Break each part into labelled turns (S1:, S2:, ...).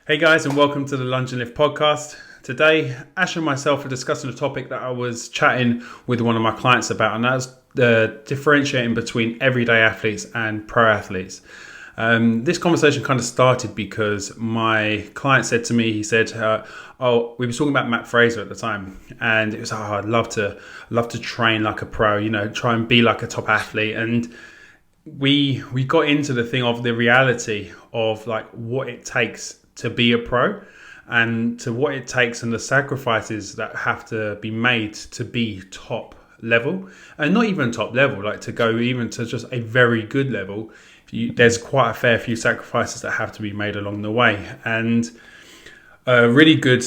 S1: Hey guys, and welcome to the Lunge Lift podcast. Today, Ash and myself are discussing a topic that I was chatting with one of my clients about, and that's the differentiating between everyday athletes and pro athletes. This conversation kind of started because my client said to me, he said, we were talking about Matt Fraser at the time, and it was, I'd love to train like a pro, try and be like a top athlete. And we got into the thing of the reality of like what it takes to be a pro and to what it takes and the sacrifices that have to be made to be top level, and not even top level, like to go even to just a very good level. There's quite a fair few sacrifices that have to be made along the way. And a really good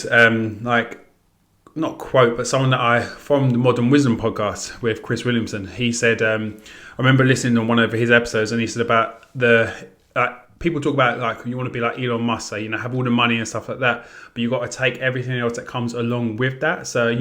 S1: not quote, but someone that from the Modern Wisdom podcast with Chris Williamson, he said, I remember listening on one of his episodes, and he said about people talk about like you want to be like Elon Musk, so have all the money and stuff like that, but you got to take everything else that comes along with that. So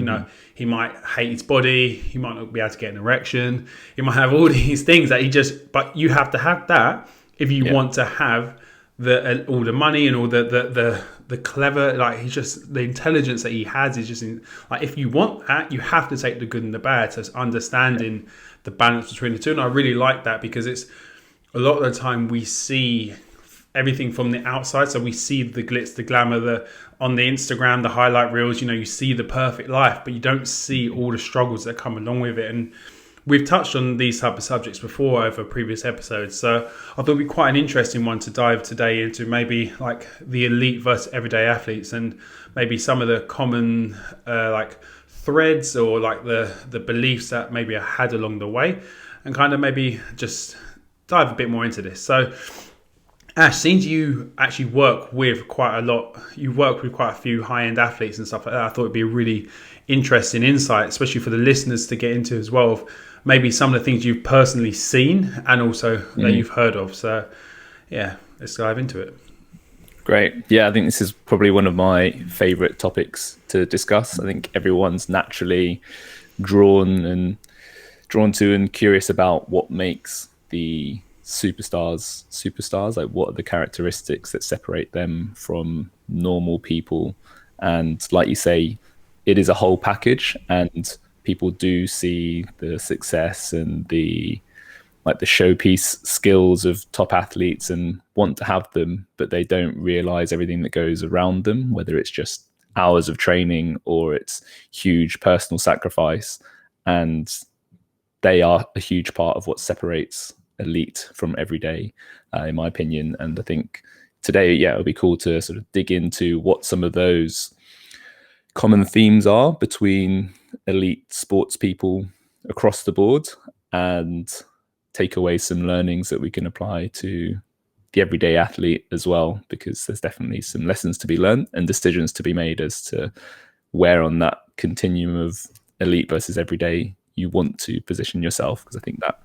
S1: he might hate his body, he might not be able to get an erection, he might have all these things that but you have to have that if you want to have all the money and all the clever, like he's just the intelligence that he has is just like, if you want that, you have to take the good and the bad. So it's understanding the balance between the two, and I really like that because it's a lot of the time we see everything from the outside. So we see the glitz, the glamour, on the Instagram, the highlight reels, you see the perfect life, but you don't see all the struggles that come along with it. And we've touched on these type of subjects before over previous episodes. So I thought it'd be quite an interesting one to dive today into, maybe like the elite versus everyday athletes, and maybe some of the common like threads or like the beliefs that maybe I had along the way, and kind of maybe just dive a bit more into this. So Ash, seems you actually work with quite a few high-end athletes and stuff like that. I thought it'd be a really interesting insight, especially for the listeners to get into as well, of maybe some of the things you've personally seen and also that you've heard of. So yeah, let's dive into it.
S2: Great. Yeah, I think this is probably one of my favorite topics to discuss. I think everyone's naturally drawn to and curious about what makes the superstars, like what are the characteristics that separate them from normal people. And like you say, it is a whole package, and people do see the success and the showpiece skills of top athletes and want to have them, but they don't realize everything that goes around them, whether it's just hours of training or it's huge personal sacrifice. And they are a huge part of what separates elite from everyday, in my opinion. And I think today, it'll be cool to sort of dig into what some of those common themes are between elite sports people across the board, and take away some learnings that we can apply to the everyday athlete as well, because there's definitely some lessons to be learned and decisions to be made as to where on that continuum of elite versus everyday you want to position yourself. Because I think that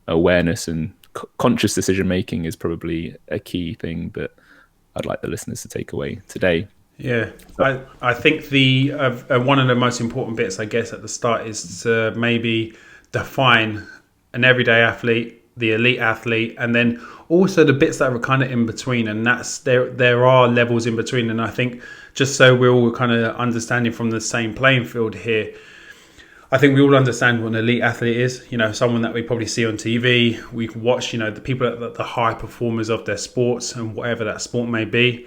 S2: awareness and conscious decision making is probably a key thing that I'd like the listeners to take away today.
S1: Yeah, I think the one of the most important bits, I guess, at the start is to maybe define an everyday athlete, the elite athlete, and then also the bits that are kind of in between. And that's there are levels in between. And I think just so we're all kind of understanding from the same playing field here, I think we all understand what an elite athlete is. Someone that we probably see on TV. We can watch, the people that the high performers of their sports and whatever that sport may be.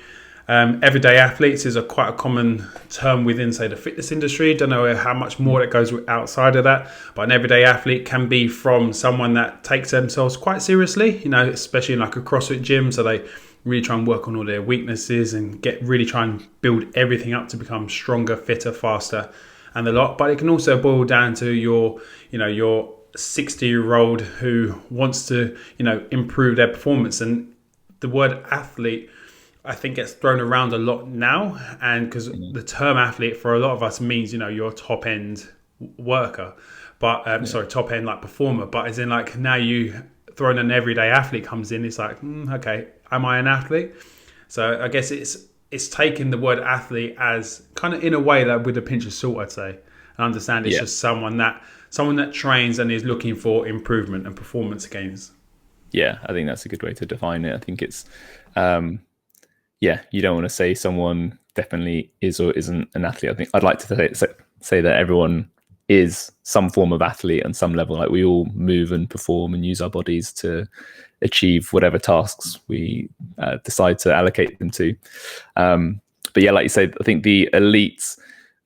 S1: Everyday athletes is quite a common term within, say, the fitness industry. Don't know how much more that goes outside of that, but an everyday athlete can be from someone that takes themselves quite seriously, especially in like a CrossFit gym. So they really try and work on all their weaknesses and really try and build everything up to become stronger, fitter, faster, and a lot. But it can also boil down to your 60-year-old who wants to, improve their performance. And the word athlete, I think, gets thrown around a lot now, and because the term athlete for a lot of us means you're a top end worker, but top end like performer. But as in like now you throw in an everyday athlete comes in, it's like okay, am I an athlete? So I guess it's taking the word athlete as kind of in a way that with a pinch of salt, I'd say, and understand it's just someone that trains and is looking for improvement and performance gains.
S2: Yeah, I think that's a good way to define it. I think it's yeah, you don't want to say someone definitely is or isn't an athlete. I think I'd like to say that everyone is some form of athlete on some level. Like we all move and perform and use our bodies to achieve whatever tasks we decide to allocate them to. But yeah, like you said, I think the elites,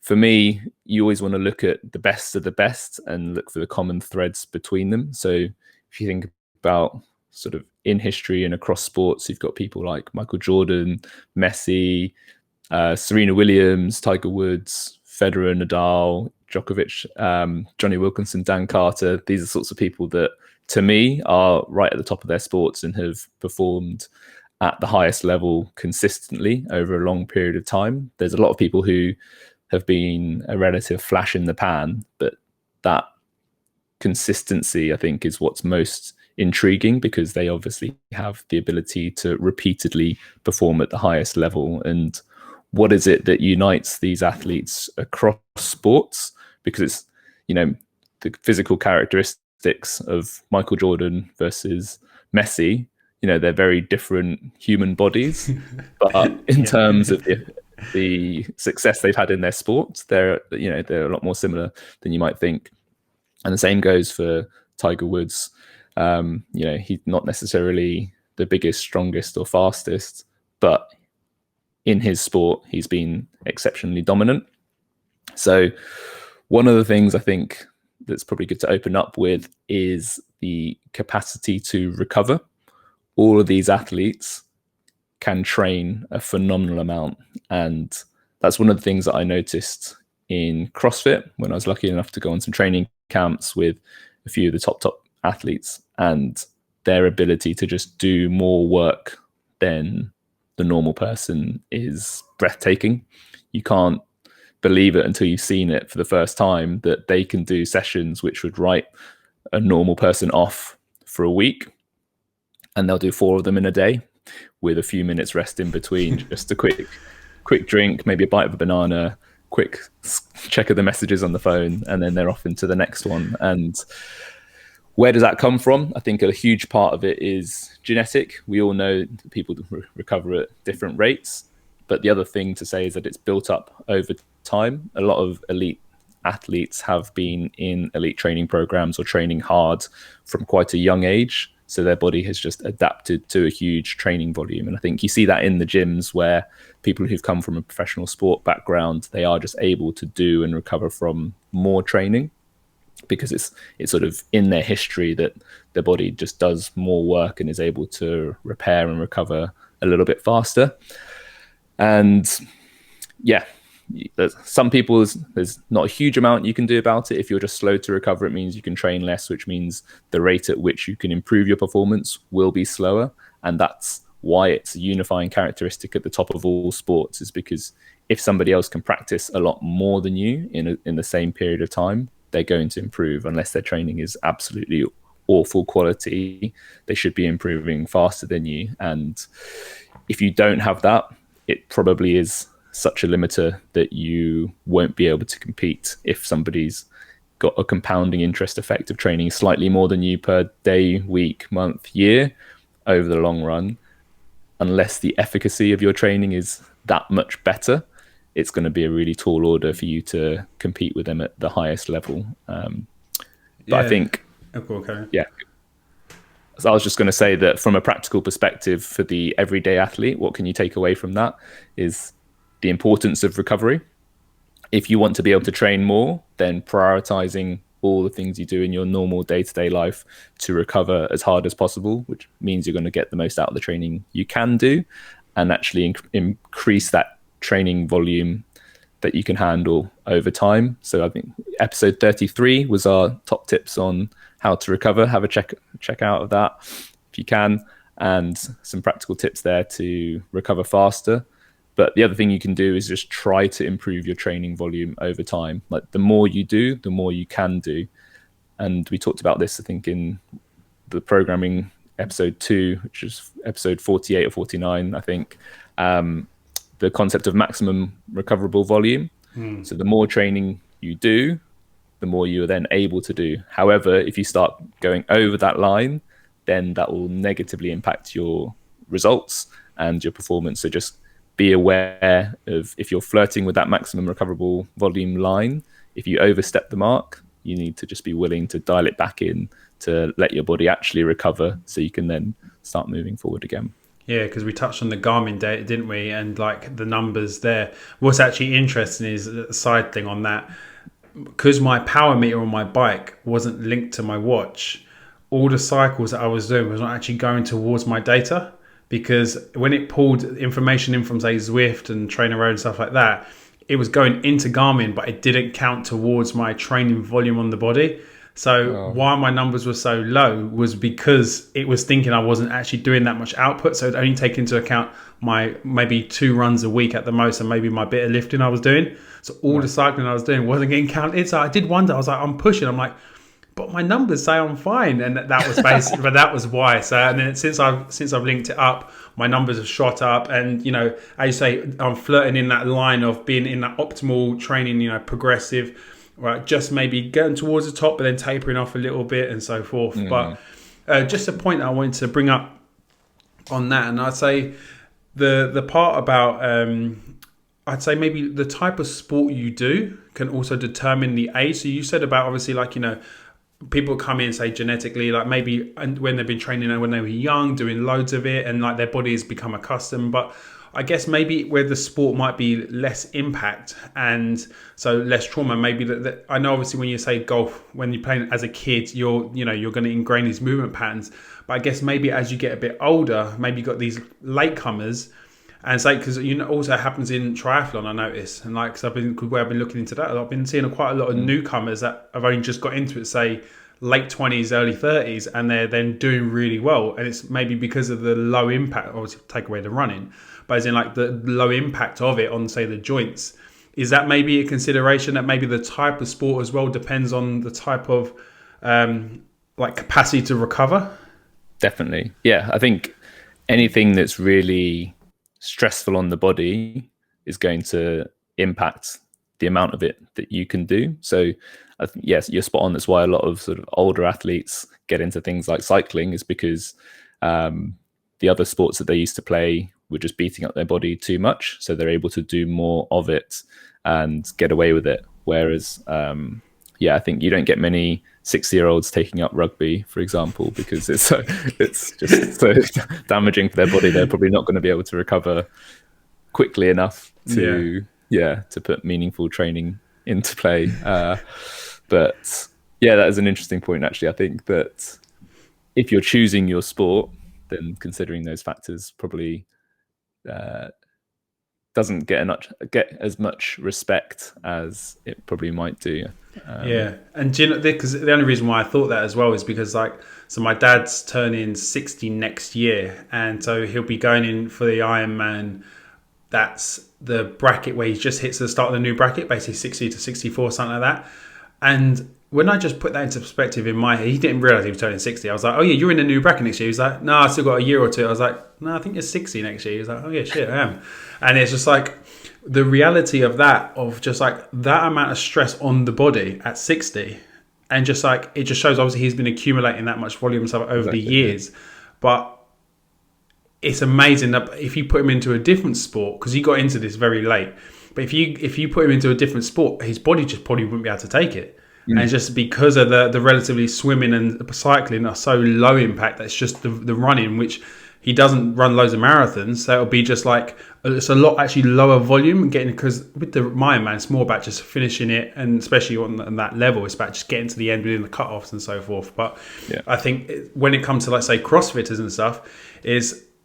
S2: for me, you always want to look at the best of the best and look for the common threads between them. So if you think about sort of in history and across sports, you've got people like Michael Jordan, Messi, Serena Williams, Tiger Woods, Federer, Nadal, Djokovic, Johnny Wilkinson, Dan Carter. These are sorts of people that, to me, are right at the top of their sports and have performed at the highest level consistently over a long period of time. There's a lot of people who have been a relative flash in the pan, but that consistency, I think, is what's most intriguing, because they obviously have the ability to repeatedly perform at the highest level. And what is it that unites these athletes across sports? Because it's, the physical characteristics of Michael Jordan versus Messi, they're very different human bodies, but in terms of the success they've had in their sports, they're a lot more similar than you might think. And the same goes for Tiger Woods. He's not necessarily the biggest, strongest, or fastest, but in his sport, he's been exceptionally dominant. So one of the things I think that's probably good to open up with is the capacity to recover. All of these athletes can train a phenomenal amount. And that's one of the things that I noticed in CrossFit when I was lucky enough to go on some training camps with a few of the top athletes, and their ability to just do more work than the normal person is breathtaking. You can't believe it until you've seen it for the first time, that they can do sessions which would write a normal person off for a week, and they'll do 4 of them in a day with a few minutes rest in between, just a quick drink, maybe a bite of a banana, quick check of the messages on the phone, and then they're off into the next one. And where does that come from? I think a huge part of it is genetic. We all know that people recover at different rates, but the other thing to say is that it's built up over time. A lot of elite athletes have been in elite training programs or training hard from quite a young age, so their body has just adapted to a huge training volume. And I think you see that in the gyms, where people who've come from a professional sport background, they are just able to do and recover from more training, because it's sort of in their history that their body just does more work and is able to repair and recover a little bit faster. And yeah, some people, there's not a huge amount you can do about it. If you're just slow to recover, it means you can train less, which means the rate at which you can improve your performance will be slower. And that's why it's a unifying characteristic at the top of all sports, is because if somebody else can practice a lot more than you in the same period of time, they're going to improve. Unless their training is absolutely awful quality, they should be improving faster than you. And if you don't have that, it probably is such a limiter that you won't be able to compete. If somebody's got a compounding interest effect of training slightly more than you per day, week, month, year, over the long run, unless the efficacy of your training is that much better, it's going to be a really tall order for you to compete with them at the highest level. But I think, yeah. So I was just going to say that from a practical perspective, for the everyday athlete, what can you take away from that is the importance of recovery. If you want to be able to train more, then prioritizing all the things you do in your normal day-to-day life to recover as hard as possible, which means you're going to get the most out of the training you can do, and actually increase that training volume that you can handle over time. So I think episode 33 was our top tips on how to recover. Have a check out of that if you can, and some practical tips there to recover faster. But the other thing you can do is just try to improve your training volume over time. Like the more you do, the more you can do. And we talked about this, I think, in the programming episode 2, which is episode 48 or 49, I think, the concept of maximum recoverable volume. So the more training you do, the more you are then able to do. However, if you start going over that line, then that will negatively impact your results and your performance. So just be aware of if you're flirting with that maximum recoverable volume line. If you overstep the mark, you need to just be willing to dial it back in to let your body actually recover, so you can then start moving forward again.
S1: Yeah, because we touched on the Garmin data, didn't we? And like the numbers there. What's actually interesting is a side thing on that. Because my power meter on my bike wasn't linked to my watch, all the cycles that I was doing was not actually going towards my data. Because when it pulled information in from, say, Zwift and Trainer Road and stuff like that, it was going into Garmin, but it didn't count towards my training volume on the body. So why my numbers were so low was because it was thinking I wasn't actually doing that much output. So it only take into account my maybe 2 runs a week at the most, and maybe my bit of lifting I was doing. So all the cycling I was doing wasn't getting counted. So I did wonder, I was like, I'm pushing. I'm like, but my numbers say I'm fine. And that was basically, but that was why. So, and then since I've linked it up, my numbers have shot up. And, you know, as you say, I'm flirting in that line of being in that optimal training, you know, progressive, right? Just maybe getting towards the top, but then tapering off a little bit and so forth. But just a point that I wanted to bring up on that. And I'd say the part about, I'd say maybe the type of sport you do can also determine the age. So you said about obviously, like, you know, people come in, say, genetically, like maybe when they've been training when they were young, doing loads of it, and like their body has become accustomed. But I guess maybe where the sport might be less impact and so less trauma, maybe that I know obviously when you say golf, when you're playing as a kid, you're going to ingrain these movement patterns. But I guess maybe as you get a bit older, maybe you've got these latecomers. And say, because also happens in triathlon, I notice, and like, cause I've been looking into that, I've been seeing quite a lot of newcomers that have only just got into it, say late 20s, early 30s, and they're then doing really well. And it's maybe because of the low impact, obviously take away the running, but as in like the low impact of it on, say, the joints. Is that maybe a consideration, that maybe the type of sport as well depends on the type of like capacity to recover?
S2: Definitely. Yeah, I think anything that's really stressful on the body is going to impact the amount of it that you can do. So I think, yes, you're spot on. That's why a lot of sort of older athletes get into things like cycling, is because the other sports that they used to play were just beating up their body too much. So they're able to do more of it and get away with it. Whereas, I think you don't get many 60-year-olds taking up rugby, for example, because it's just so damaging for their body. They're probably not going to be able to recover quickly enough to put meaningful training into play. But yeah, that is an interesting point, actually. I think that if you're choosing your sport, then considering those factors probably doesn't get as much respect as it probably might do.
S1: And do you know, because the only reason why I thought that as well is because, like, so my dad's turning 60 next year, and so he'll be going in for the Ironman. That's the bracket where he just hits the start of the new bracket, basically 60 to 64, something like that. And when I just put that into perspective in my head, he didn't realize he was turning 60. I was like, oh yeah, you're in the new bracket next year. He was like, no, I still got a year or two. I was like, no, I think you're 60 next year. He was like, oh yeah, shit, I am. And it's just like the reality of that, of just like that amount of stress on the body at 60. And just like, it just shows obviously he's been accumulating that much volume and stuff over the years. But it's amazing that if you put him into a different sport, because he got into this very late, but if you put him into a different sport, his body just probably wouldn't be able to take it. And it's just because of the relatively swimming and cycling are so low impact, that's just the running, which he doesn't run loads of marathons. So it'll be just like, it's a lot actually lower volume and getting, because with the Ironman, it's more about just finishing it. And especially on that level, it's about just getting to the end within the cutoffs and so forth. But I think when it comes to, like, say, CrossFitters and stuff,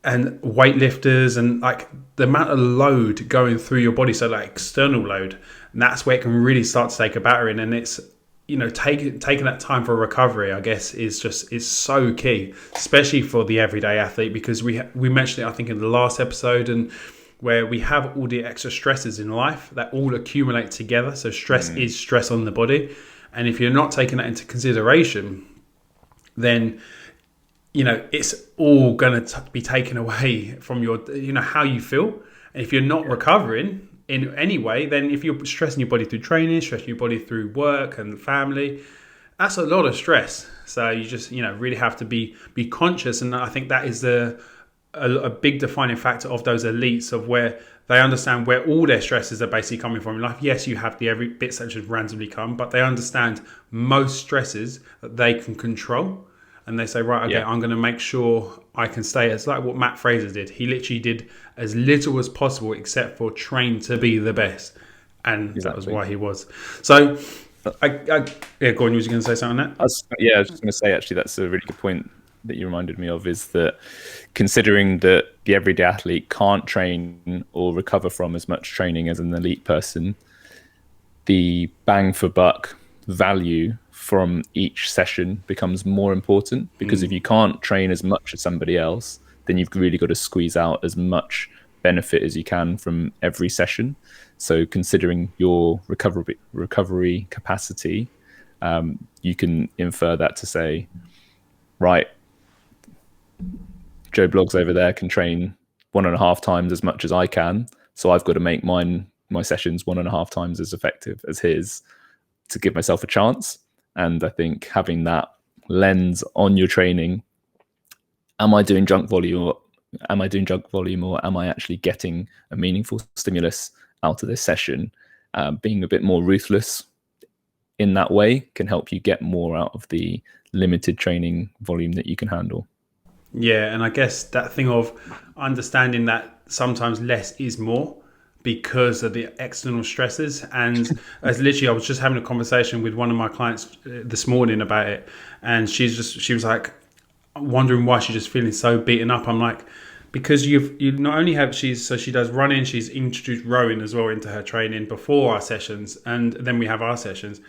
S1: and weightlifters and like the amount of load going through your body, so like external load, and that's where it can really start to take a battering. And it's, taking that time for recovery, I guess, is so key, especially for the everyday athlete, because we mentioned it, I think, in the last episode, and where we have all the extra stresses in life that all accumulate together. So stress is stress on the body, and if you're not taking that into consideration, then it's all going to be taken away from your, how you feel. And if you're not recovering in any way, then if you're stressing your body through training, stressing your body through work and family, that's a lot of stress. So you just, really have to be conscious. And I think that is a big defining factor of those elites, of where they understand where all their stresses are basically coming from in life. Yes, you have the every bits that just randomly come, but they understand most stresses that they can control. And they say, right, okay, I'm going to make sure I can stay. It's like what Matt Fraser did. He literally did as little as possible except for train to be the best. And that was why he was. So, yeah, Gordon, you was going to say something on that?
S2: I was just going to say, actually, that's a really good point that you reminded me of, is that considering that the everyday athlete can't train or recover from as much training as an elite person, the bang for buck value from each session becomes more important, because if you can't train as much as somebody else, then you've really got to squeeze out as much benefit as you can from every session. So considering your recovery capacity, you can infer that to say, right, Joe Bloggs over there can train 1.5 times as much as I can, so I've got to make my sessions 1.5 times as effective as his to give myself a chance. And I think having that lens on your training, am I doing junk volume, or am I actually getting a meaningful stimulus out of this session? Being a bit more ruthless in that way can help you get more out of the limited training volume that you can handle.
S1: Yeah, and I guess that thing of understanding that sometimes less is more because of the external stresses. And as literally, I was just having a conversation with one of my clients this morning about it, and she was like wondering why she's just feeling so beaten up. I'm like, because you not only have she does running, she's introduced rowing as well into her training before our sessions, and then we have our sessions.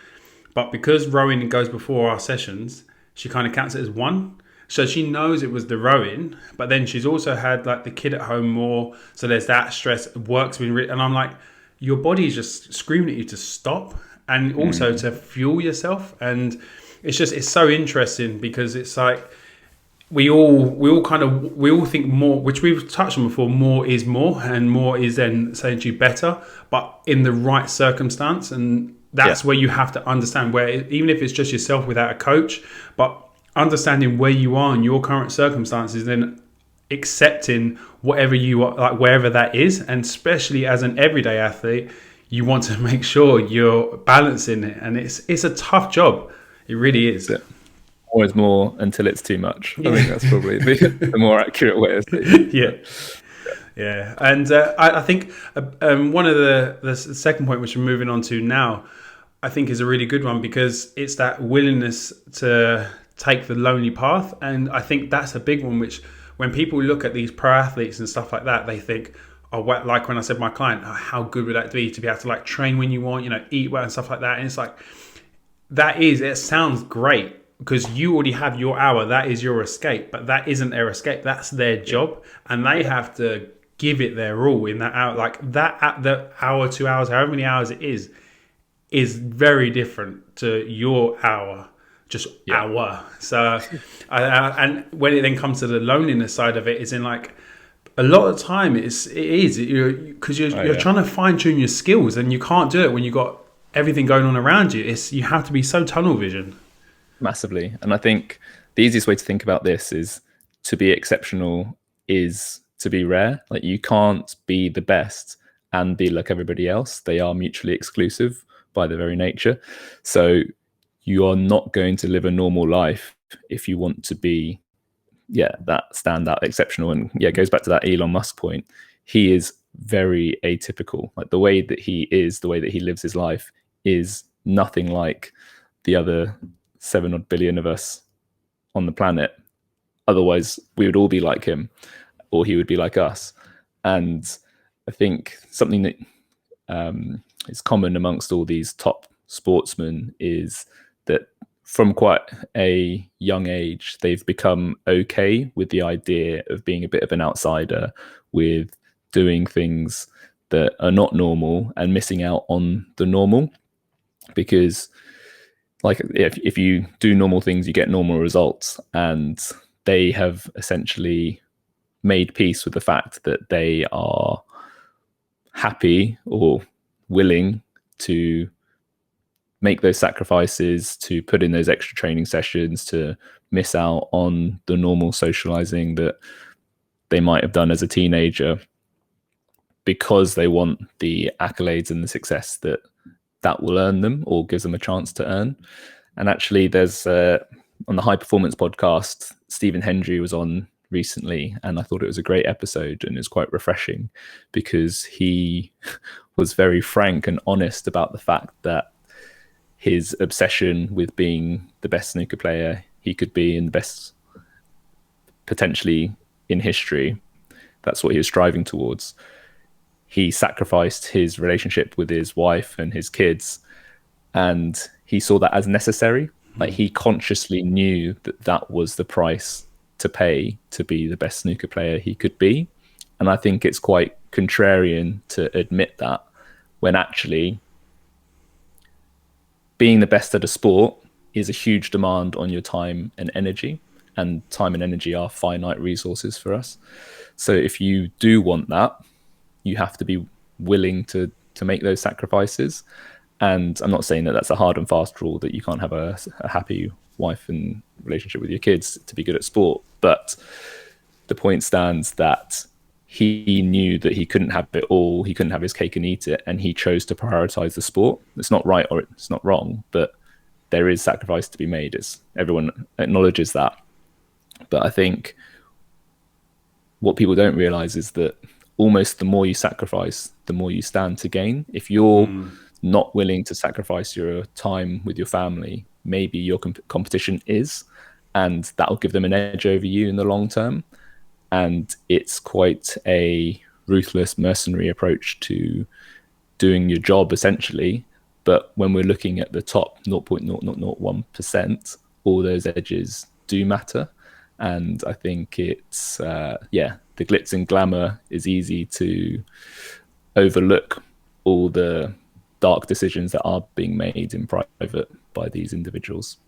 S1: But because rowing goes before our sessions, she kind of counts it as one. So she knows it was the rowing, but then she's also had like the kid at home more. So there's that stress. Work's been and I'm like, your body is just screaming at you to stop, and also to fuel yourself. And it's so interesting, because it's like we all think more, which we've touched on before. More is more, and more is then essentially better, but in the right circumstance. And that's where you have to understand where, even if it's just yourself without a coach, but understanding where you are in your current circumstances, then accepting whatever you are, like wherever that is. And especially as an everyday athlete, you want to make sure you're balancing it, and it's a tough job. It really is.
S2: More is more until it's too much. I think that's probably the more accurate way of saying it.
S1: Yeah. And I think one of the second point, which we're moving on to now, I think is a really good one, because it's that willingness to take the lonely path. And I think that's a big one, which when people look at these pro athletes and stuff like that, they think, oh, like when I said my client, oh, how good would that be to be able to like train when you want, eat well and stuff like that. And it's like, it sounds great, because you already have your hour. That is your escape, but that isn't their escape. That's their job, and they have to give it their all in that hour. Like that, at the hour, 2 hours, however many hours it is very different to your hour. Just hour. So, and when it then comes to the loneliness side of it, it's in like a lot of time it is because you're trying to fine tune your skills, and you can't do it when you've got everything going on around you. You have to be so tunnel vision.
S2: Massively. And I think the easiest way to think about this is to be exceptional is to be rare. Like, you can't be the best and be like everybody else. They are mutually exclusive by their very nature. So you are not going to live a normal life if you want to be, that standout, exceptional. And it goes back to that Elon Musk point. He is very atypical. Like, the way that he is, the way that he lives his life is nothing like the other 7 odd billion of us on the planet. Otherwise, we would all be like him, or he would be like us. And I think something that is common amongst all these top sportsmen is that from quite a young age, they've become okay with the idea of being a bit of an outsider, with doing things that are not normal and missing out on the normal. Because like, if you do normal things, you get normal results. And they have essentially made peace with the fact that they are happy or willing to make those sacrifices, to put in those extra training sessions, to miss out on the normal socializing that they might have done as a teenager because they want the accolades and the success that will earn them or gives them a chance to earn. And actually, there's on the High Performance podcast, Stephen Hendry was on recently, and I thought it was a great episode, and it was quite refreshing because he was very frank and honest about the fact that his obsession with being the best snooker player he could be and the best potentially in history, that's what he was striving towards. He sacrificed his relationship with his wife and his kids, and he saw that as necessary. Like, he consciously knew that that was the price to pay to be the best snooker player he could be. And I think it's quite contrarian to admit that, when actually being the best at a sport is a huge demand on your time and energy, and time and energy are finite resources for us. So if you do want that, you have to be willing to make those sacrifices. And I'm not saying that that's a hard and fast rule that you can't have a happy wife and relationship with your kids to be good at sport. But the point stands that he knew that he couldn't have it all. He couldn't have his cake and eat it. And he chose to prioritize the sport. It's not right or it's not wrong, but there is sacrifice to be made. Everyone acknowledges that. But I think what people don't realize is that almost the more you sacrifice, the more you stand to gain. If you're not willing to sacrifice your time with your family, maybe your competition is, and that will give them an edge over you in the long term. And it's quite a ruthless, mercenary approach to doing your job, essentially. But when we're looking at the top 0.0001%, all those edges do matter. And I think it's, the glitz and glamour is easy to overlook all the dark decisions that are being made in private by these individuals.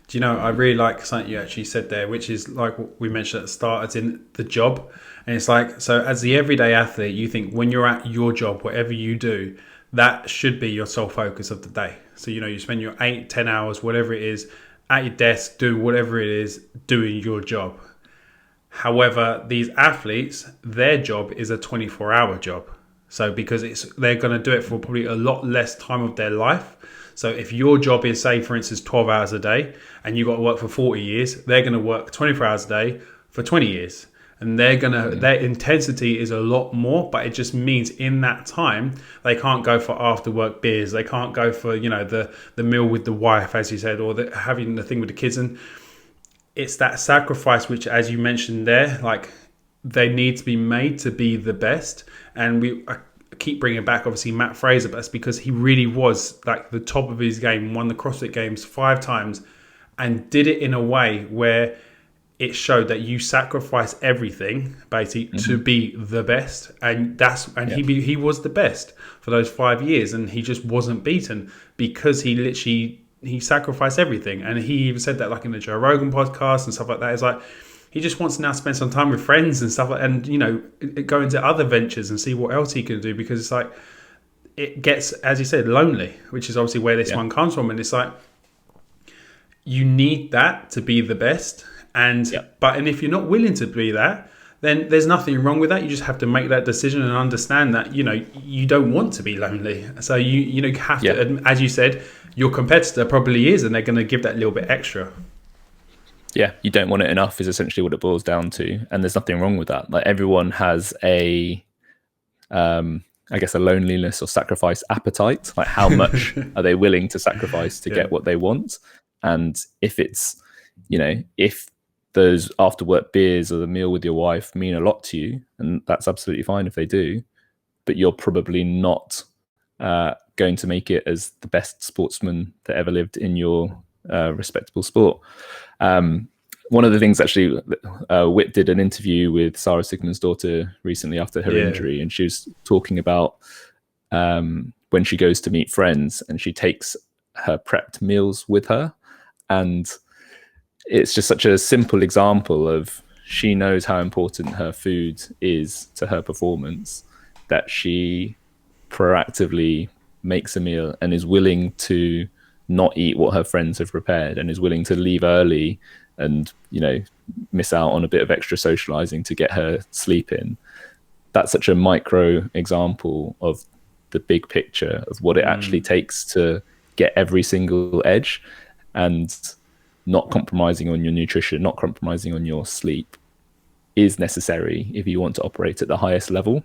S1: Do you know, I really like something you actually said there, which is like what we mentioned at the start, it's in the job. And it's like, so as the everyday athlete, you think when you're at your job, whatever you do, that should be your sole focus of the day. So, you know, you spend your 8-10 hours, whatever it is, at your desk, doing whatever it is, doing your job. However, these athletes, their job is a 24-hour job. So because they're going to do it for probably a lot less time of their life. So if your job is, say, for instance, 12 hours a day and you've got to work for 40 years, they're going to work 24 hours a day for 20 years. And their intensity is a lot more, but it just means in that time, they can't go for after work beers. They can't go for, you know, the meal with the wife, as you said, or having the thing with the kids. And it's that sacrifice, which, as you mentioned there, like, they need to be made to be the best. And I keep bringing back, obviously, Matt Fraser, but that's because he really was like the top of his game, won the CrossFit Games 5 times, and did it in a way where it showed that you sacrifice everything basically to be the best. And he was the best for those 5 years, and he just wasn't beaten because he sacrificed everything. And he even said that, like, in the Joe Rogan podcast and stuff like that. It's like, he just wants to now spend some time with friends and stuff, and, you know, go into other ventures and see what else he can do, because it's like, it gets, as you said, lonely, which is obviously where this one comes from. And it's like, you need that to be the best. And if you're not willing to be that, then there's nothing wrong with that. You just have to make that decision and understand that, you know, you don't want to be lonely. So you have to, as you said, your competitor probably is, and they're going to give that little bit extra.
S2: Yeah, you don't want it enough is essentially what it boils down to. And there's nothing wrong with that. Like, everyone has a loneliness or sacrifice appetite. Like, how much are they willing to sacrifice to get what they want? And if it's, you know, if those after work beers or the meal with your wife mean a lot to you, and that's absolutely fine if they do, but you're probably not going to make it as the best sportsman that ever lived in your respectable sport. One of the things, actually, Whit did an interview with Sarah Sigmund's daughter recently after her injury, and she was talking about when she goes to meet friends and she takes her prepped meals with her. And it's just such a simple example of, she knows how important her food is to her performance, that she proactively makes a meal and is willing to not eat what her friends have prepared, and is willing to leave early and, miss out on a bit of extra socializing to get her sleep in. That's such a micro example of the big picture of what it actually takes to get every single edge, and not compromising on your nutrition, not compromising on your sleep is necessary if you want to operate at the highest level.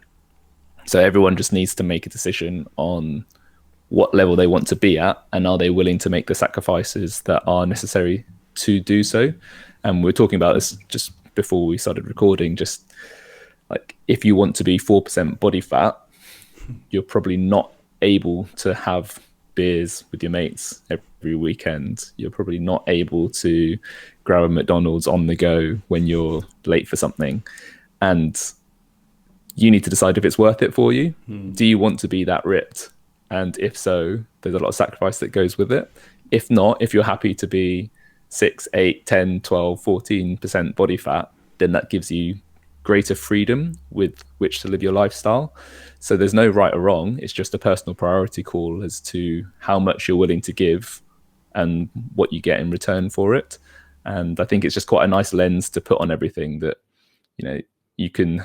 S2: So everyone just needs to make a decision on what level they want to be at, and are they willing to make the sacrifices that are necessary to do so. And we're talking about this just before we started recording, just like, if you want to be 4% body fat, you're probably not able to have beers with your mates every weekend. You're probably not able to grab a McDonald's on the go when you're late for something. And you need to decide if it's worth it for you. Do you want to be that ripped? And if so, there's a lot of sacrifice that goes with it. If not, if you're happy to be 6, 8, 10, 12, 14% body fat, then that gives you greater freedom with which to live your lifestyle. So there's no right or wrong. It's just a personal priority call as to how much you're willing to give and what you get in return for it. And I think it's just quite a nice lens to put on everything, that, you can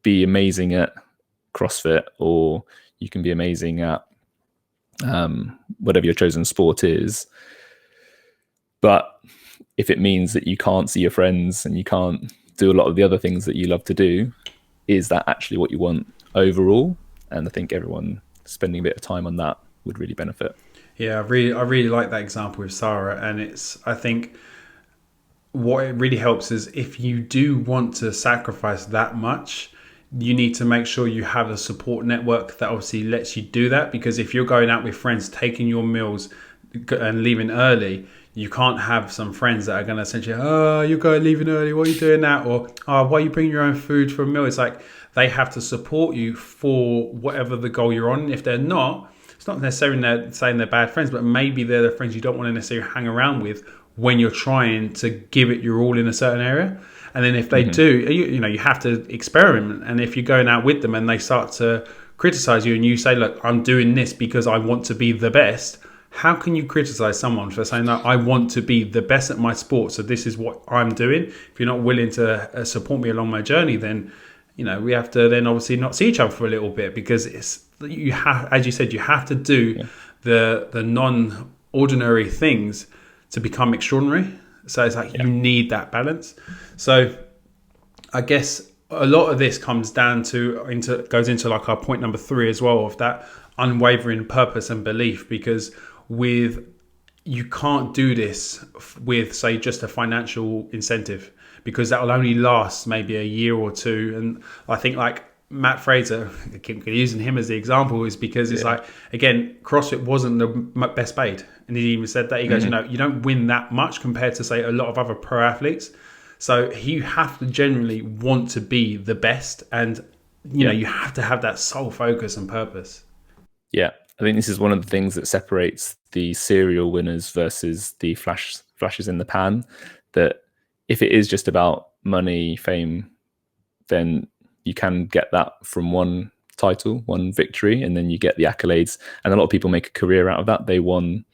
S2: be amazing at CrossFit, or you can be amazing at whatever your chosen sport is. But if it means that you can't see your friends and you can't do a lot of the other things that you love to do, is that actually what you want overall? And I think everyone spending a bit of time on that would really benefit.
S1: Yeah, I really like that example with Sarah, and I think what it really helps is, if you do want to sacrifice that much, you need to make sure you have a support network that obviously lets you do that. Because if you're going out with friends, taking your meals and leaving early, you can't have some friends that are going to essentially, oh, you're going leaving early, what are you doing that? Or, oh, why are you bringing your own food for a meal? It's like, they have to support you for whatever the goal you're on. If they're not, it's not necessarily they're saying they're bad friends, but maybe they're the friends you don't want to necessarily hang around with when you're trying to give it your all in a certain area. And then if they do, you have to experiment. And if you're going out with them and they start to criticize you, and you say, look, I'm doing this because I want to be the best, how can you criticize someone for saying that I want to be the best at my sport, so this is what I'm doing? If you're not willing to support me along my journey, then we have to then obviously not see each other for a little bit, because you have, as you said, you have to do the non-ordinary things to become extraordinary. So it's like, you need that balance. So I guess a lot of this comes down goes into like our point number 3 as well, of that unwavering purpose and belief. Because you can't do this with, say, just a financial incentive, because that will only last maybe a year or two. And I think, like Matt Fraser, I keep using him as the example, is because it's like, again, CrossFit wasn't the best paid. And he even said that. He goes, you don't win that much compared to, say, a lot of other pro athletes. So you have to generally want to be the best. And, you have to have that sole focus and purpose.
S2: Yeah. I think this is one of the things that separates the serial winners versus the flashes in the pan. That if it is just about money, fame, then you can get that from one title, one victory, and then you get the accolades. And a lot of people make a career out of that. They won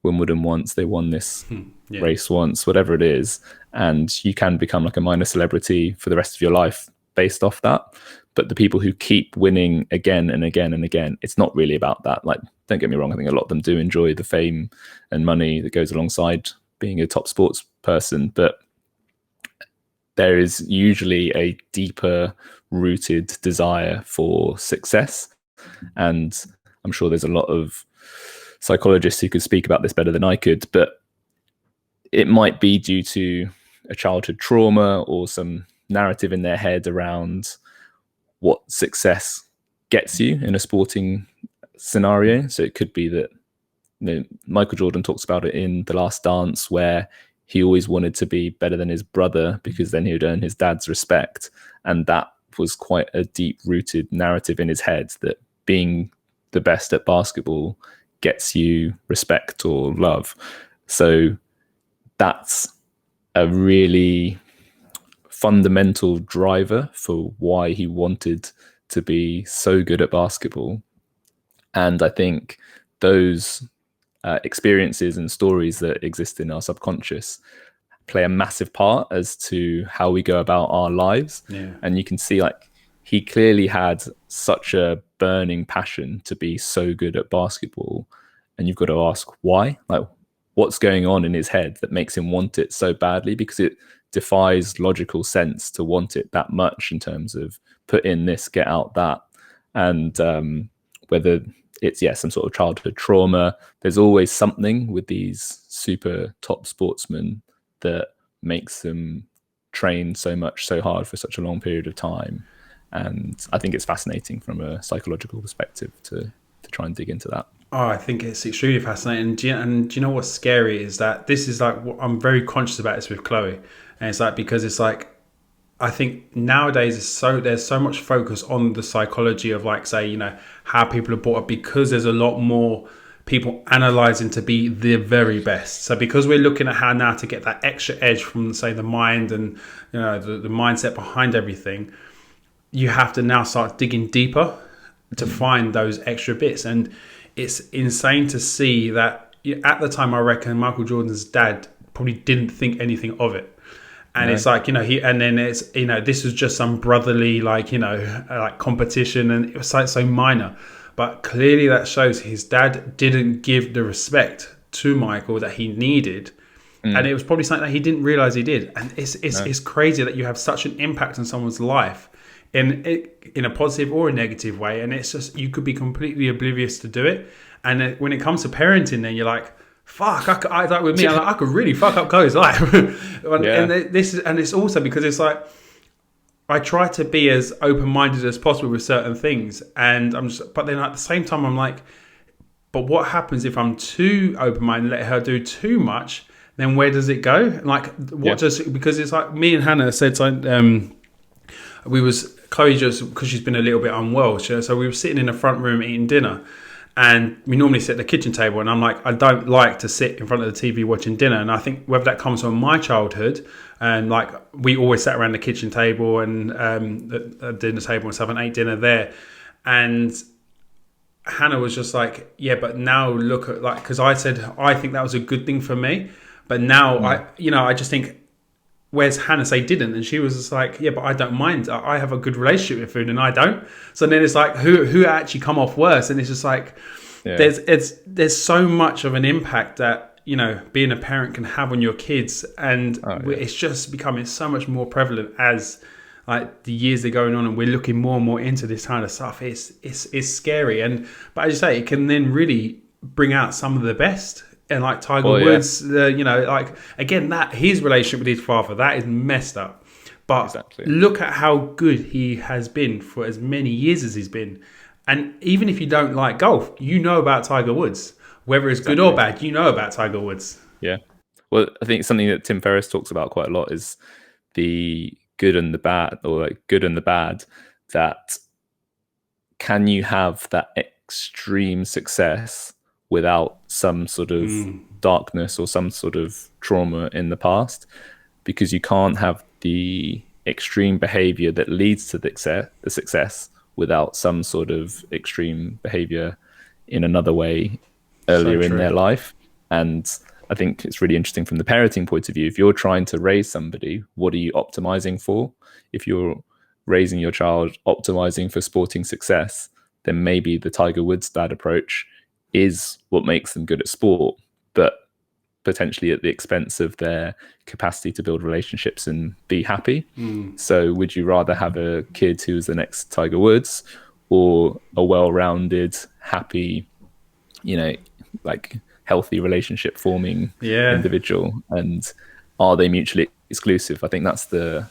S2: Wimbledon once, they won this race once, whatever it is. And you can become like a minor celebrity for the rest of your life based off that. But the people who keep winning again and again and again, it's not really about that. Like, don't get me wrong, I think a lot of them do enjoy the fame and money that goes alongside being a top sports person, but there is usually a deeper rooted desire for success. And I'm sure there's a lot of psychologists who could speak about this better than I could, but it might be due to a childhood trauma or some narrative in their head around what success gets you in a sporting scenario. So it could be that, Michael Jordan talks about it in The Last Dance, where he always wanted to be better than his brother because then he would earn his dad's respect. And that was quite a deep-rooted narrative in his head, that being the best at basketball gets you respect or love. So that's a really fundamental driver for why he wanted to be so good at basketball. And I think those experiences and stories that exist in our subconscious play a massive part as to how we go about our lives.
S1: Yeah.
S2: And you can see like he clearly had such a burning passion to be so good at basketball, and you've got to ask why. Like, what's going on in his head that makes him want it so badly? Because it defies logical sense to want it that much in terms of put in this, get out that. And whether it's some sort of childhood trauma, there's always something with these super top sportsmen that makes them train so much, so hard for such a long period of time. And I think it's fascinating from a psychological perspective to try and dig into that.
S1: Oh, I think it's extremely fascinating. And do you know what's scary is that this is like, I'm very conscious about this with Chloe. And it's like, because it's like, I think nowadays there's so much focus on the psychology of like, say, how people are brought up, because there's a lot more people analyzing to be the very best. So because we're looking at how now to get that extra edge from, say, the mind and, the mindset behind everything, you have to now start digging deeper to find those extra bits. And it's insane to see that at the time, I reckon Michael Jordan's dad probably didn't think anything of it. And it's like, this was just some brotherly, like competition, and it was like so minor. But clearly that shows his dad didn't give the respect to Michael that he needed. And it was probably something that he didn't realize he did. And it's crazy that you have such an impact on someone's life in a positive or a negative way. And it's just, you could be completely oblivious to do it. And when it comes to parenting, then you're like, fuck, I like with me, I could really fuck up Chloe's life. And it's also because it's like, I try to be as open-minded as possible with certain things. And but then at the same time, I'm like, but what happens if I'm too open-minded, let her do too much? Then where does it go? Like, because it's like me and Hannah said, Chloe just, because she's been a little bit unwell. So we were sitting in the front room eating dinner. And we normally sit at the kitchen table, and I'm like, I don't like to sit in front of the TV watching dinner. And I think whether that comes from my childhood, and like we always sat around the kitchen table and the dinner table and stuff and ate dinner there. And Hannah was just like, yeah, but now look at like, because I said I think that was a good thing for me, but now I just think, where's Hannah say didn't? And she was just like, yeah, but I don't mind. I have a good relationship with food and I don't. So then it's like, who actually come off worse? And it's just like, there's so much of an impact that, being a parent can have on your kids. And it's just becoming so much more prevalent as like the years are going on and we're looking more and more into this kind of stuff. It's scary. But as you say, it can then really bring out some of the best. And like Tiger Woods, like again, that his relationship with his father, that is messed up. But look at how good he has been for as many years as he's been. And even if you don't like golf, you know about Tiger Woods. Whether it's good or bad, you know about Tiger Woods.
S2: Yeah. Well, I think something that Tim Ferriss talks about quite a lot is the good and the bad, or like good and the bad, that can you have that extreme success without some sort of darkness or some sort of trauma in the past? Because you can't have the extreme behavior that leads to the success without some sort of extreme behavior in another way earlier in their life. And I think it's really interesting from the parenting point of view. If you're trying to raise somebody, what are you optimizing for? If you're raising your child optimizing for sporting success, then maybe the Tiger Woods dad approach is what makes them good at sport, but potentially at the expense of their capacity to build relationships and be happy. So would you rather have a kid who's the next Tiger Woods, or a well-rounded, happy, like healthy relationship forming individual? And are they mutually exclusive? I think that's the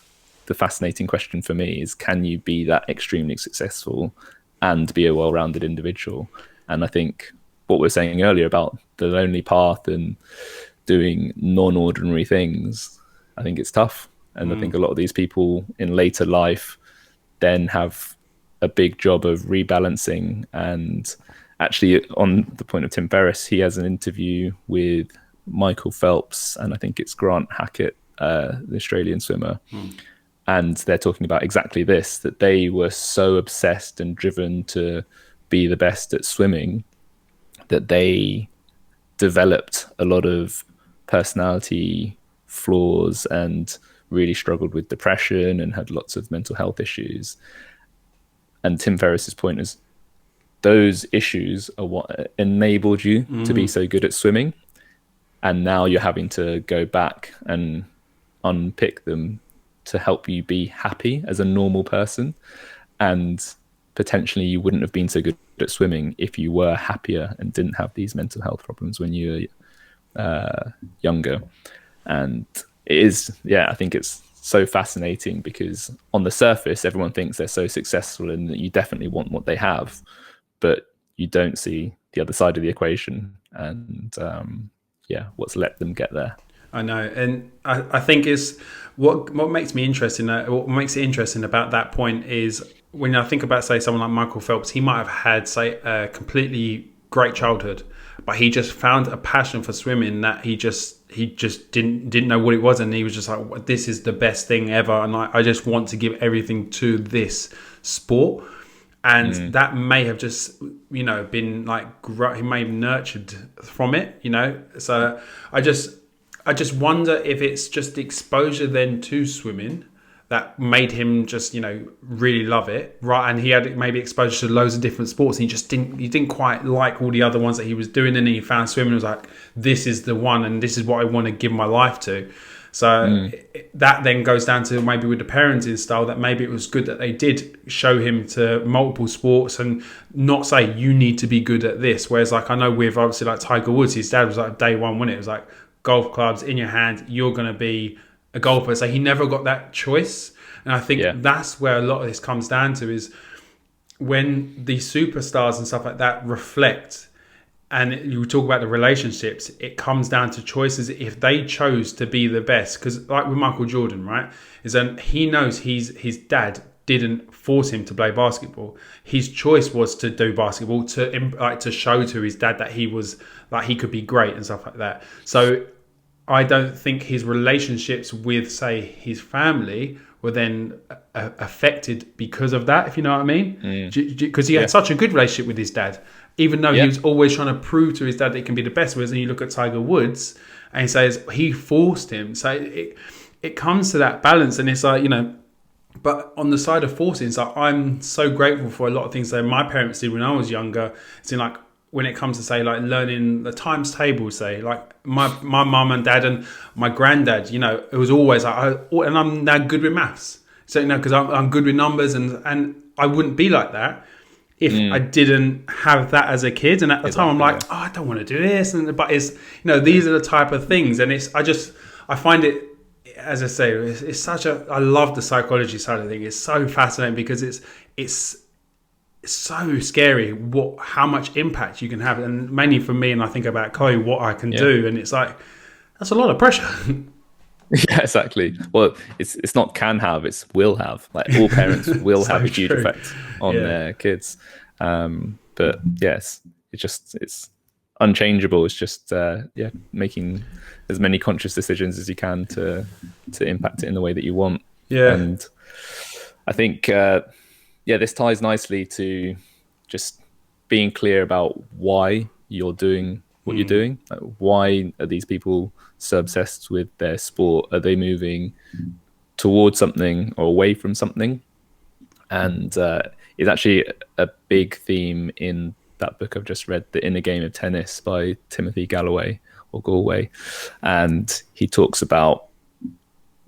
S2: fascinating question for me, is can you be that extremely successful and be a well-rounded individual? And I think what we were saying earlier about the lonely path and doing non-ordinary things, I think it's tough. And I think a lot of these people in later life then have a big job of rebalancing. And actually, on the point of Tim Ferriss, he has an interview with Michael Phelps and I think it's Grant Hackett, the Australian swimmer. And they're talking about exactly this, that they were so obsessed and driven to be the best at swimming that they developed a lot of personality flaws and really struggled with depression and had lots of mental health issues. And Tim Ferriss's point is those issues are what enabled you to be so good at swimming. And now you're having to go back and unpick them to help you be happy as a normal person. And potentially you wouldn't have been so good at swimming if you were happier and didn't have these mental health problems when you were younger. And it is, I think it's so fascinating because on the surface, everyone thinks they're so successful and that you definitely want what they have, but you don't see the other side of the equation and what's let them get there.
S1: I know, and I think is what makes me interesting. What makes it interesting about that point is when I think about, say, someone like Michael Phelps, he might have had, say, a completely great childhood, but he just found a passion for swimming that he just didn't know what it was, and he was just like, this is the best thing ever, and I just want to give everything to this sport. And that may have just, been like, he may have nurtured from it, So I just wonder if it's just the exposure then to swimming that made him just, really love it, right? And he had maybe exposure to loads of different sports, and he didn't quite like all the other ones that he was doing, and he found swimming and was like, this is the one, and this is what I want to give my life to. So that then goes down to maybe with the parenting style, that maybe it was good that they did show him to multiple sports and not say you need to be good at this. Whereas like I know with obviously like Tiger Woods, his dad was like day one when it was like golf clubs in your hand, you're going to be a golfer. So he never got that choice. And I think that's where a lot of this comes down to, is when the superstars and stuff like that reflect. And you talk about the relationships, it comes down to choices. If they chose to be the best, because like with Michael Jordan, right, is that he knows his dad didn't force him to play basketball. His choice was to do basketball to show to his dad that he was like he could be great and stuff like that. So I don't think his relationships with, say, his family were then affected because of that, if you know what I mean. Because he had such a good relationship with his dad, even though he was always trying to prove to his dad that he can be the best. Whereas then you look at Tiger Woods and he says he forced him. So it comes to that balance, and it's like, but on the side of forcing, it's like I'm so grateful for a lot of things that my parents did when I was younger. It's like when it comes to, say, like learning the times table, say, like my mum and dad and my granddad, it was always like, and I'm now good with maths. So, because I'm good with numbers, and I wouldn't be like that if I didn't have that as a kid. And at the time I'm like, I don't want to do this. But it's, these are the type of things. And I find it, as I say, it's such I love the psychology side of things. It's so fascinating because it's so scary how much impact you can have, and mainly for me, and I think about Chloe, what I can do, and it's like that's a lot of pressure.
S2: Yeah, exactly. Well, it's not can have, it's will have. Like all parents will have a huge effect on their kids. But yes, it's unchangeable. It's just making as many conscious decisions as you can to impact it in the way that you want. Yeah, and I think this ties nicely to just being clear about why you're doing what you're doing. Like, why are these people so obsessed with their sport? Are they moving towards something or away from something? And it's actually a big theme in that book I've just read, The Inner Game of Tennis by Timothy Galway. And he talks about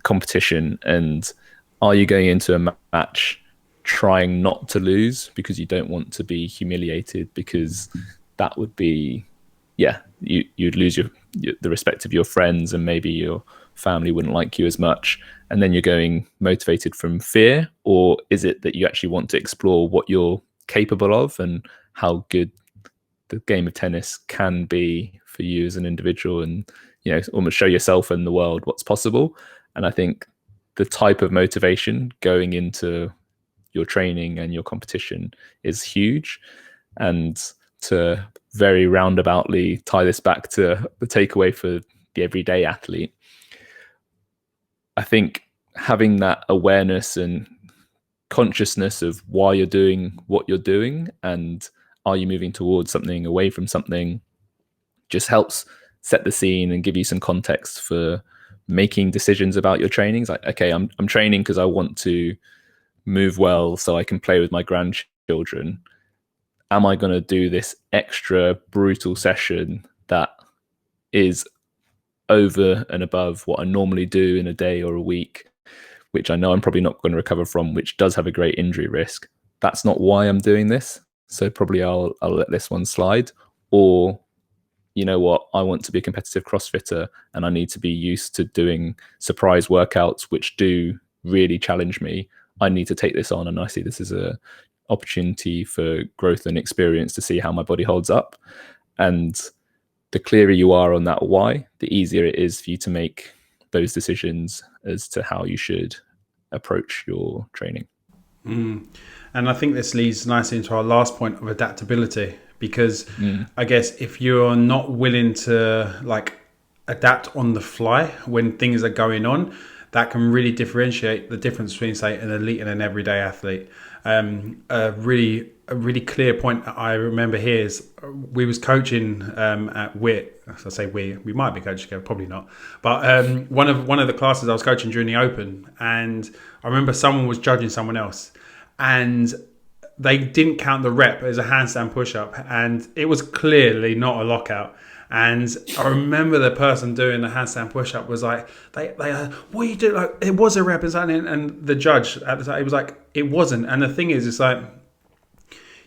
S2: competition, and are you going into a match trying not to lose because you don't want to be humiliated, because that would be you'd lose the respect of your friends, and maybe your family wouldn't like you as much, and then you're going motivated from fear? Or is it that you actually want to explore what you're capable of and how good the game of tennis can be for you as an individual, and almost show yourself and the world what's possible? And I think the type of motivation going into your training and your competition is huge. And to very roundaboutly tie this back to the takeaway for the everyday athlete, I think having that awareness and consciousness of why you're doing what you're doing, and are you moving towards something, away from something, just helps set the scene and give you some context for making decisions about your training. It's like, okay, I'm training because I want to move well so I can play with my grandchildren. Am I going to do this extra brutal session that is over and above what I normally do in a day or a week, which I know I'm probably not going to recover from, which does have a great injury risk? That's not why I'm doing this. So probably I'll let this one slide. Or, you know what, I want to be a competitive CrossFitter and I need to be used to doing surprise workouts, which do really challenge me. I need to take this on, and I see this as a opportunity for growth and experience to see how my body holds up. And the clearer you are on that why, the easier it is for you to make those decisions as to how you should approach your training.
S1: And I think this leads nicely into our last point of adaptability, because I guess if you're not willing to like adapt on the fly when things are going on, that can really differentiate the difference between, say, an elite and an everyday athlete. A really clear point I remember here is we was coaching at WIT. I say we might be coaching together, probably not. But one of the classes I was coaching during the Open, and I remember someone was judging someone else, and they didn't count the rep as a handstand push-up, and it was clearly not a lockout. And I remember the person doing the handstand push-up was like, they what are you doing? Like, it was a rep, and the judge at the time, he was like, it wasn't. And the thing is, it's like,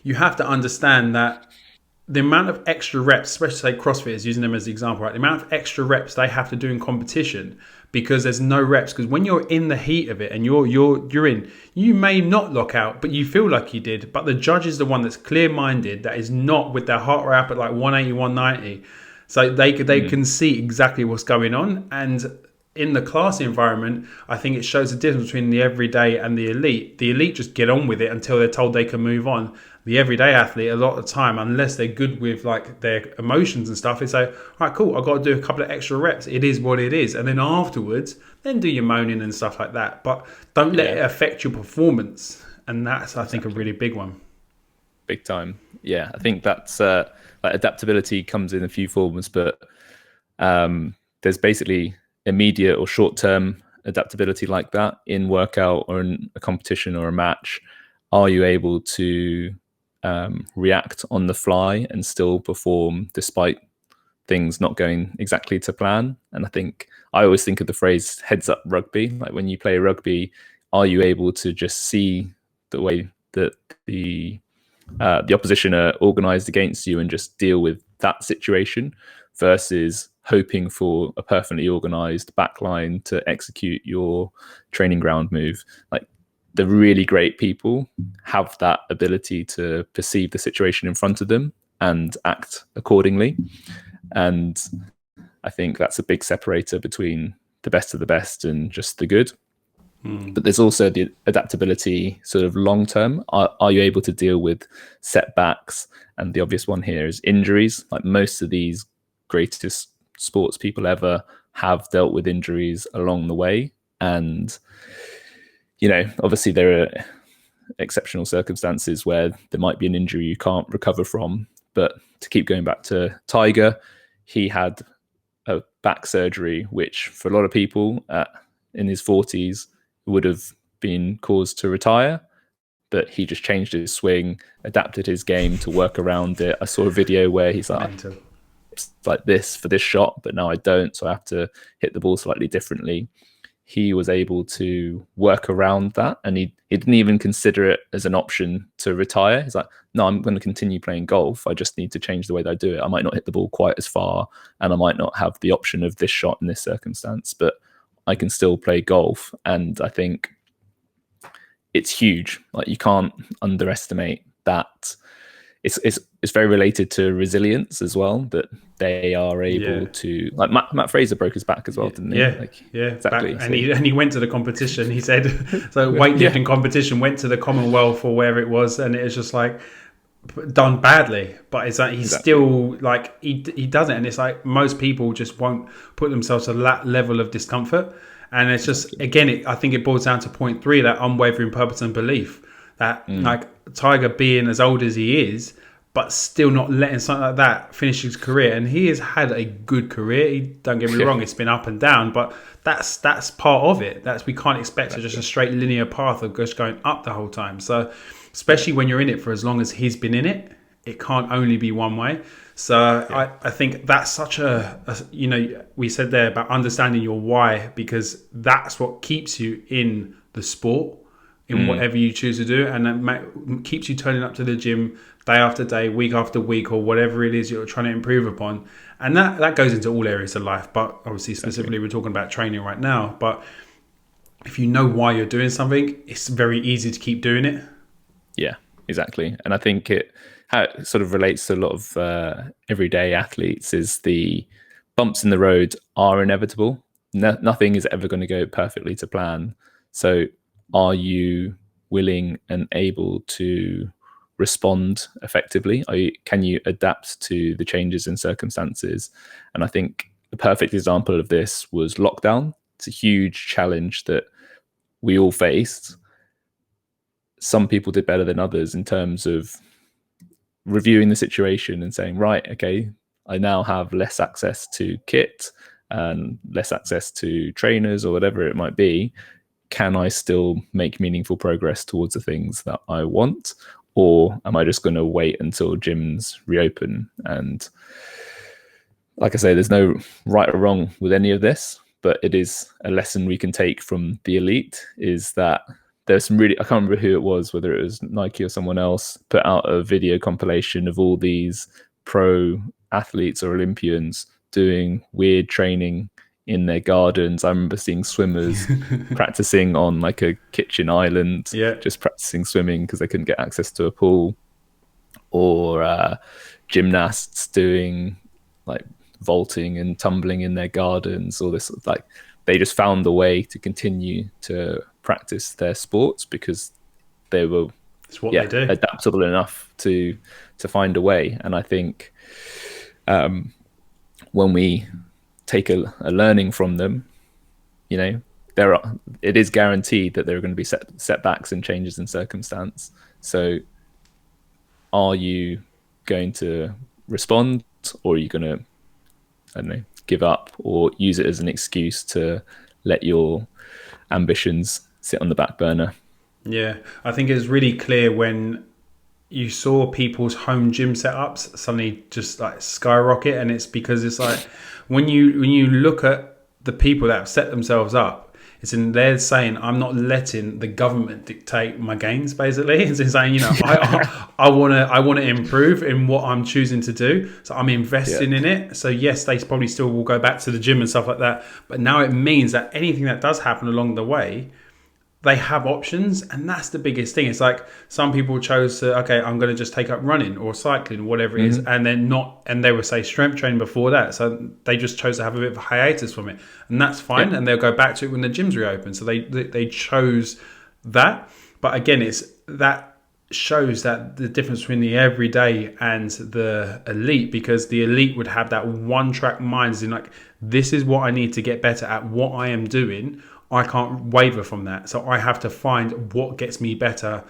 S1: you have to understand that the amount of extra reps, especially say CrossFitters, using them as the example, right? The amount of extra reps they have to do in competition because there's no reps. Because when you're in the heat of it and you're in, you may not lock out, but you feel like you did. But the judge is the one that's clear-minded, that is not with their heart rate up at like 180, 190. So they can see exactly what's going on. And in the class environment, I think it shows the difference between the everyday and the elite. The elite just get on with it until they're told they can move on. The everyday athlete, a lot of the time, unless they're good with like their emotions and stuff, they say, all right, cool, I've got to do a couple of extra reps. It is what it is. And then afterwards, then do your moaning and stuff like that. But don't let it affect your performance. And that's, I think, a really big one.
S2: Big time. Yeah, I think that's like adaptability comes in a few forms, but there's basically immediate or short-term adaptability like that in workout or in a competition or a match. Are you able to react on the fly and still perform despite things not going exactly to plan? And I think I always think of the phrase heads up rugby. Like when you play rugby, are you able to just see the way that the opposition are organized against you and just deal with that situation versus hoping for a perfectly organized backline to execute your training ground move? Like, the really great people have that ability to perceive the situation in front of them and act accordingly. And I think that's a big separator between the best of the best and just the good. But there's also the adaptability sort of long term. Are you able to deal with setbacks? And the obvious one here is injuries. Like most of these greatest sports people ever have dealt with injuries along the way. And, you know, obviously there are exceptional circumstances where there might be an injury you can't recover from. But to keep going back to Tiger, he had a back surgery, which for a lot of people in his 40s would have been cause to retire, but he just changed his swing, adapted his game to work around it. I saw a video where he's like, it's like this for this shot, but now I don't, so I have to hit the ball slightly differently. He was able to work around that, and he didn't even consider it as an option to retire. He's like, no, I'm going to continue playing golf. I just need to change the way that I do it. I might not hit the ball quite as far, and I might not have the option of this shot in this circumstance, but I can still play golf. And I think it's huge. Like, you can't underestimate that. It's very related to resilience as well, that they are able to, like Matt Fraser broke his back as well, didn't he? Exactly.
S1: And he went to the competition. He said, so weightlifting competition, went to the Commonwealth or wherever it was, and it was just like done badly. But it's like he's still like he does it, and it's like most people just won't put themselves to that level of discomfort. And it's just, again, I think it boils down to point 3, that unwavering purpose and belief. That like Tiger being as old as he is, but still not letting something like that finish his career. And he has had a good career. Don't get me wrong, it's been up and down, but that's part of it. We can't expect just a straight linear path of just going up the whole time. So especially when you're in it for as long as he's been in it, it can't only be one way. So I think that's such we said there about understanding your why, because that's what keeps you in the sport, in whatever you choose to do, and that keeps you turning up to the gym day after day, week after week, or whatever it is you're trying to improve upon. And that goes into all areas of life, but obviously specifically we're talking about training right now. But if you know why you're doing something, it's very easy to keep doing it.
S2: Yeah, exactly. And I think how it sort of relates to a lot of everyday athletes is the bumps in the road are inevitable. Nothing is ever going to go perfectly to plan. So are you willing and able to respond effectively? Can you adapt to the changes in circumstances? And I think a perfect example of this was lockdown. It's a huge challenge that we all faced. Some people did better than others in terms of reviewing the situation and saying, right, okay, I now have less access to kit and less access to trainers or whatever it might be. Can I still make meaningful progress towards the things that I want? Or am I just going to wait until gyms reopen? And like I say, there's no right or wrong with any of this, but it is a lesson we can take from the elite, is that there's some really, I can't remember who it was, whether it was Nike or someone else, put out a video compilation of all these pro athletes or Olympians doing weird training in their gardens. I remember seeing swimmers practicing on like a kitchen island, just practicing swimming because they couldn't get access to a pool, or gymnasts doing like vaulting and tumbling in their gardens. All this, like, they just found a way to continue to practice their sports because they were
S1: they do.
S2: Adaptable enough to find a way. And I think when we take a learning from them, it is guaranteed that there are going to be setbacks and changes in circumstance. So are you going to respond, or are you going to, I don't know, give up or use it as an excuse to let your ambitions sit on the back burner?
S1: Yeah, I think it was really clear when you saw people's home gym setups suddenly just like skyrocket, and it's because it's like when you look at the people that have set themselves up, it's in there saying, I'm not letting the government dictate my gains, basically. It's saying, I want to improve in what I'm choosing to do, so I'm investing in it. So yes, they probably still will go back to the gym and stuff like that, but now it means that anything that does happen along the way, they have options. And that's the biggest thing. It's like some people chose to, okay, I'm going to just take up running or cycling, whatever it is, and then not, and they would say strength training before that, so they just chose to have a bit of a hiatus from it, and that's fine. And they'll go back to it when the gyms reopen. So they chose that. But again, it's that shows that the difference between the everyday and the elite, because the elite would have that one track mind, as in like, this is what I need to get better at, what I am doing. I can't waver from that. So I have to find what gets me better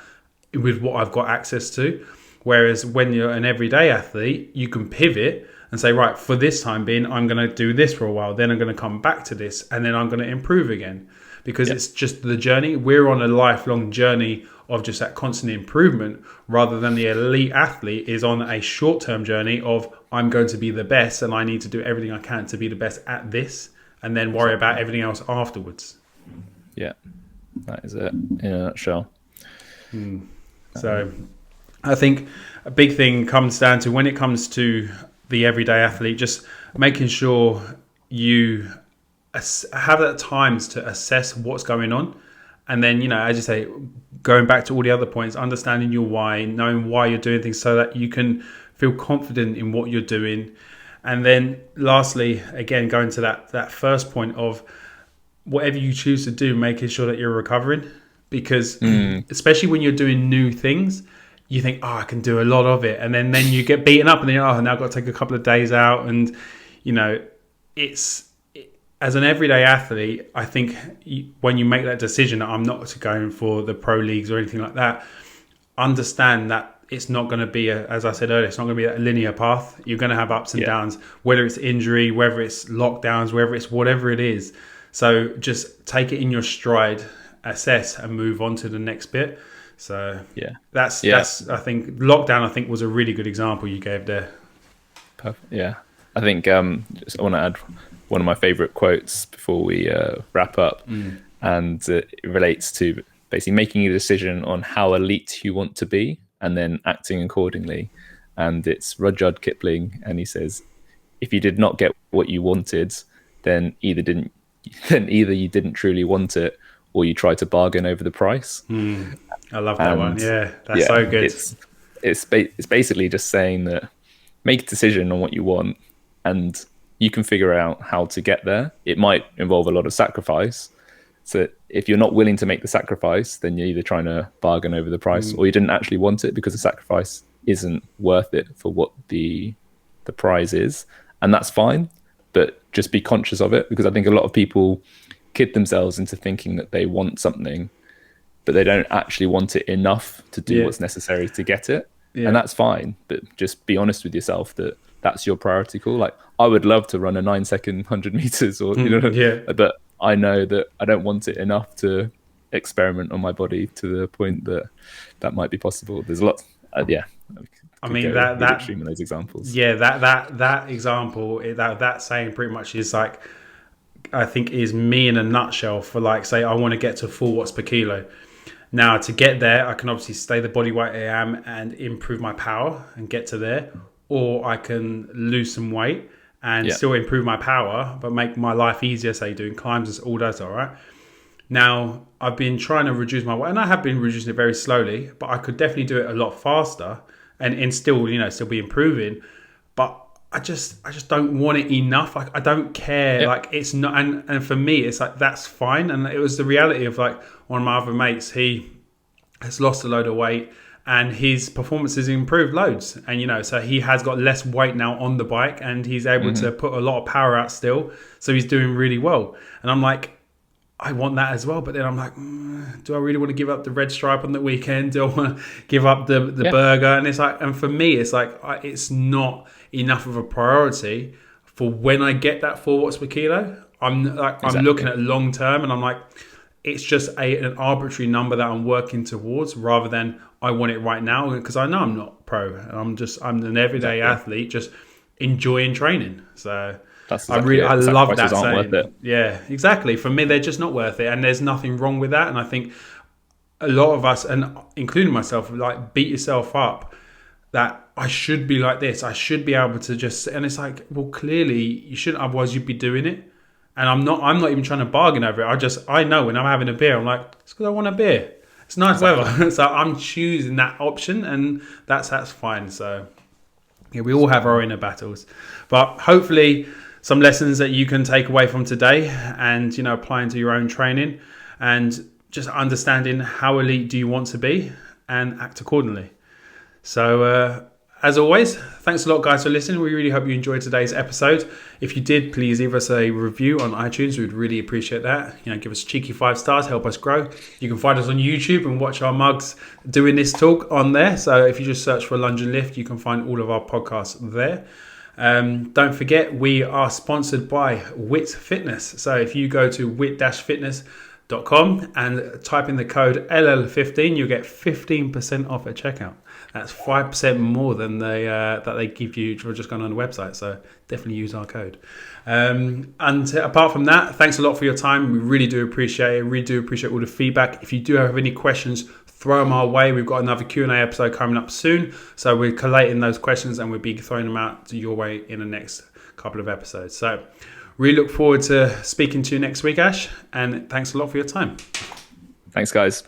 S1: with what I've got access to. Whereas when you're an everyday athlete, you can pivot and say, right, for this time being, I'm going to do this for a while. Then I'm going to come back to this, and then I'm going to improve again. Because it's just the journey. We're on a lifelong journey of just that constant improvement, rather than the elite athlete is on a short-term journey of, I'm going to be the best and I need to do everything I can to be the best at this, and then worry about everything else afterwards.
S2: Yeah, that is it in a nutshell.
S1: So I think a big thing comes down to, when it comes to the everyday athlete, just making sure you have that times to assess what's going on. And then, as you say, going back to all the other points, understanding your why, knowing why you're doing things so that you can feel confident in what you're doing. And then lastly, again, going to that first point of whatever you choose to do, making sure that you're recovering. Because especially when you're doing new things, you think, I can do a lot of it. And then you get beaten up and then now I've got to take a couple of days out. And, as an everyday athlete, I think when you make that decision, I'm not going for the pro leagues or anything like that, understand that it's not going to be, as I said earlier, it's not going to be a linear path. You're going to have ups and downs, whether it's injury, whether it's lockdowns, whether it's whatever it is. So just take it in your stride, assess, and move on to the next bit. So that's I think lockdown, I think, was a really good example you gave there.
S2: Perfect. Yeah, I think I want to add one of my favorite quotes before we wrap up, and it relates to basically making a decision on how elite you want to be and then acting accordingly. And it's Rudyard Kipling, and he says, if you did not get what you wanted, then either you didn't truly want it, or you tried to bargain over the price.
S1: I love that one. Yeah, that's so good.
S2: It's basically just saying that make a decision on what you want, and you can figure out how to get there. It might involve a lot of sacrifice. So if you're not willing to make the sacrifice, then you're either trying to bargain over the price, or you didn't actually want it because the sacrifice isn't worth it for what the prize is. And that's fine, but just be conscious of it, because I think a lot of people kid themselves into thinking that they want something, but they don't actually want it enough to do what's necessary to get it. And that's fine, but just be honest with yourself that that's your priority call. Like, I would love to run a 9-second 100 meters, or but I know that I don't want it enough to experiment on my body to the point that might be possible. There's lots. I mean, that extreme in those examples.
S1: Yeah, that example, that saying pretty much is like, I think, is me in a nutshell for, like, say I want to get to 4 watts per kilo. Now, to get there, I can obviously stay the body weight I am and improve my power and get to there, or I can lose some weight and still improve my power, but make my life easier, say doing climbs, all those, all right? Now, I've been trying to reduce my weight, and I have been reducing it very slowly, but I could definitely do it a lot faster and still, still be improving. But I just don't want it enough. Like, I don't care.
S2: Yep.
S1: Like, it's not, and for me, it's like, that's fine. And it was the reality of, like, one of my other mates, he has lost a load of weight and his performance has improved loads. And, so he has got less weight now on the bike and he's able to put a lot of power out still. So he's doing really well. And I'm like, I want that as well. But then I'm like, do I really want to give up the red stripe on the weekend? Do I want to give up the burger? And it's like, and for me, it's like, it's not enough of a priority for when I get that 4 watts per kilo. I'm looking at long term, and I'm like, it's just an arbitrary number that I'm working towards, rather than I want it right now, because I know I'm not pro. I'm an everyday athlete, just enjoying training. So
S2: that's
S1: I love that saying. Yeah, exactly. For me, they're just not worth it, and there's nothing wrong with that. And I think a lot of us, and including myself, like, beat yourself up that I should be like this. I should be able to just, and it's like, well, clearly you shouldn't, otherwise you'd be doing it. And I'm not even trying to bargain over it. I know when I'm having a beer, I'm like, it's because I want a beer. It's nice weather. So I'm choosing that option, and that's fine. So yeah, we all have our inner battles, but hopefully some lessons that you can take away from today and, applying to your own training, and just understanding how elite do you want to be and act accordingly. So, as always, thanks a lot, guys, for listening. We really hope you enjoyed today's episode. If you did, please leave us a review on iTunes. We'd really appreciate that. Give us cheeky 5 stars, help us grow. You can find us on YouTube and watch our mugs doing this talk on there. So if you just search for Lunge Lift, you can find all of our podcasts there. Don't forget, we are sponsored by WIT Fitness. So if you go to wit-fitness.com and type in the code LL15, you'll get 15% off at checkout. That's 5% more than that they give you for just going on the website. So definitely use our code. And apart from that, thanks a lot for your time. We really do appreciate it. We really do appreciate all the feedback. If you do have any questions, throw them our way. We've got another Q&A episode coming up soon. So we're collating those questions and we'll be throwing them out to your way in the next couple of episodes. So really look forward to speaking to you next week, Ash. And thanks a lot for your time.
S2: Thanks, guys.